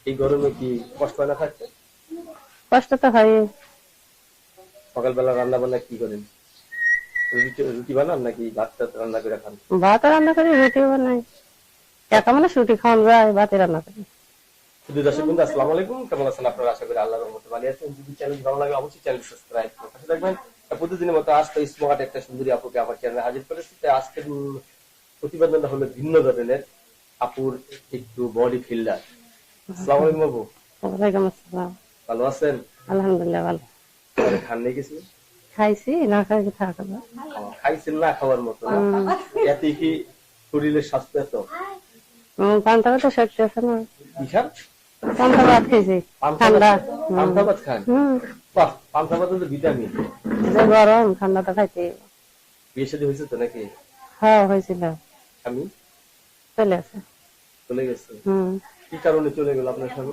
এই গরমে কি কষ্ট হয় না থাকতে? কষ্ট তো হয়। সকালবেলা রান্না বান্না কি করেন? রুটি রুটি বানান নাকি ভাত টাত রান্না করে খান? ভাত রান্না করি, রুটিও বানাই। একা মানুষ রুটি খাওয়ান যায়, ভাতে রান্না করি। শুধু দর্শক বন্ধু আসসালামু আলাইকুম, কেমন আছেন আপনারা? আশা করি আল্লাহর রহমতে ভালো আছেন। যদি চ্যানেল ভালো লাগে অবশ্যই চ্যানেল সাবস্ক্রাইব করে পাশে থাকবেন। প্রতিদিনের মতো আজ তো স্মার্ট একটা সুন্দরী আপুকে আমার চ্যানেলে হাজির করেছি। তাই আজকের প্রতিবেদনটা হলো ভিন্ন ধরনের। আপুর একটু বডি ফিল্ডার। আসসালামু আলাইকুম আপু, ওয়ালাইকুম আসসালাম। ভালো আছেন? আলহামদুলিল্লাহ ভালো। খান নেই কিছু? খাইছি, না খাই থাকা। খাইছেন না খাওয়ার মতো না? এতে কি শরীরের স্বাস্থ্য এত পান্তা ভাত তো শক্তি আছে না। কি খান? পান্তা ভাত খেয়েছি, ঠান্ডা। পান্তা ভাত খান? বাহ, পান্তা ভাত তো ভিটামিন। যে গরম, ঠান্ডা তো খাইতে। বিয়ে শাদী হয়েছে তো নাকি? হ্যাঁ হয়েছিল, আমি চলে আছে। চলে গেছে? কি কারণে চলে গেল আপনার স্বামী?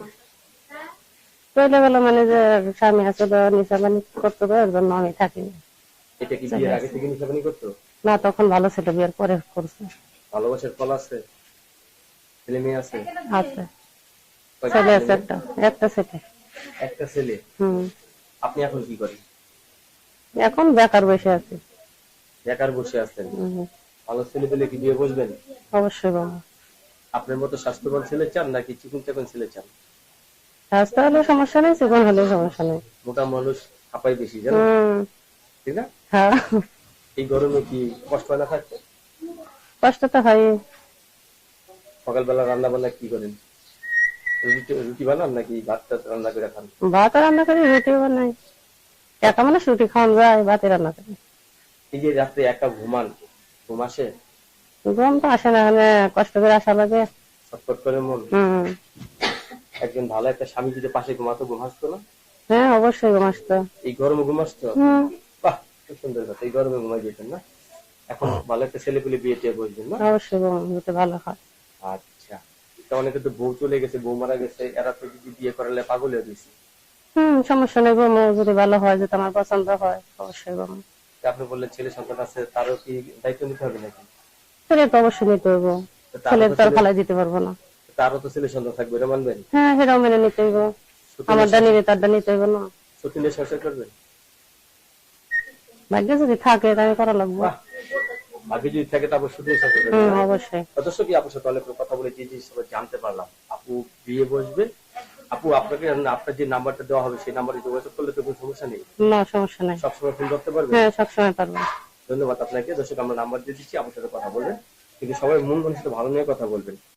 চলে গেল মানে যে স্বামী আছে তো নিশা পানি করতো, তো এর জন্য আমি থাকিনি। এটা কি বিয়ের আগে থেকে নিশাপানি করতো? না, তখন ভালো ছিল, বিয়ের পরে করছে। ভালোবাসার ফল আছে? ছেলে মেয়ে আছে? আছে, কয়টা ছেলে ছেলে আছে, মেয়ে? একটা ছেলে। একটা ছেলে। হম। আপনি এখন কি করেন? এখন বেকার বসে আছি। বেকার বসে আছেন? ভালো ছেলে পেলে কি বিয়ে বসবেন? অবশ্যই বাবা। আপনার মতো স্বাস্থ্যবান ছেলে চান নাকি চিকন চাকন ছেলে চান? স্বাস্থ্য হলে সমস্যা নেই, জীবন হলে সমস্যা নেই। মোটা মানুষ হাঁপাই বেশি, জানেন? ঠিক না? হ্যাঁ, এই গরমে কি কষ্ট হয় না থাকতে? কষ্ট তো হয়। সকালবেলা রান্না বান্না কি করেন? রুটি বানান নাকি ভাত টাত রান্না করে খান? ভাত রান্না করি, রুটিও বানাই। একা মানুষ রুটি খাওয়ান যায়, ভাতে রান্না করি। এই যে রাত্রে একা ঘুমান, ঘুম আসে? ঘুম তো আসে না, মানে কষ্ট করে আসা লাগে। ছটফট করে মন। একজন ভালো একটা স্বামী যদি পাশে ঘুমাতো, ঘুম আসতো না? হ্যাঁ, অবশ্যই ঘুম আসতো। এই গরমে ঘুম আসতো? বাহ, খুব সুন্দর কথা। এই গরমে ঘুমাই যেতেন না? এখন ভালো একটা ছেলে পেলে বিয়ে টিয়ে বসবেন না? অবশ্যই ঘুম হতে ভালো হয়। আচ্ছা, তা অনেকে তো বউ চলে গেছে, বউ মারা গেছে, এরা তো যদি বিয়ে করালে পাগল হয়ে দিচ্ছে। সমস্যা নেই, ঘুম যদি ভালো হয়, যদি আমার পছন্দ হয়, অবশ্যই ঘুম। আপনি বললেন ছেলে সন্তান আছে, তারও কি দায়িত্ব নিতে হবে নাকি? ছেলে তো অবশ্যই নিতে হইব, তারও ছেলে তো তো আর ছেলে ফালাই দিতে পারবো না। তারও তো ছেলে সন্তান থাকবে, এটা মানবেন? হ্যাঁ, সেটাও মেনে নিতে হইব। আমার নিলে তারটা নিতে হইব না। সতীনের সংসার করবেন? ভাগ্যে যদি থাকে তাহলে করা লাগবে। বাহ, আগে যদি থাকে তারপর সতীনের সংসার করবেন? অবশ্যই। অথচ কি আপুর সাথে অনেক কথা বলে যে জিনিসটা জানতে পারলাম, আপু বিয়ে বসবে। আপু, আপনাকে আপনার যে নাম্বারটা দেওয়া হবে সেই নাম্বারে যোগাযোগ করলে তো কোনো সমস্যা নেই? না, সমস্যা নাই। সবসময় ফোন করতে পারবেন? হ্যাঁ, সবসময় পারবো। ধন্যবাদ আপনাকে। দর্শক, আমরা নাম্বার দিয়ে দিচ্ছি, আপনার সাথে কথা বলবেন, কিন্তু সবাই মন মানুষের ভালো নিয়ে কথা বলবেন।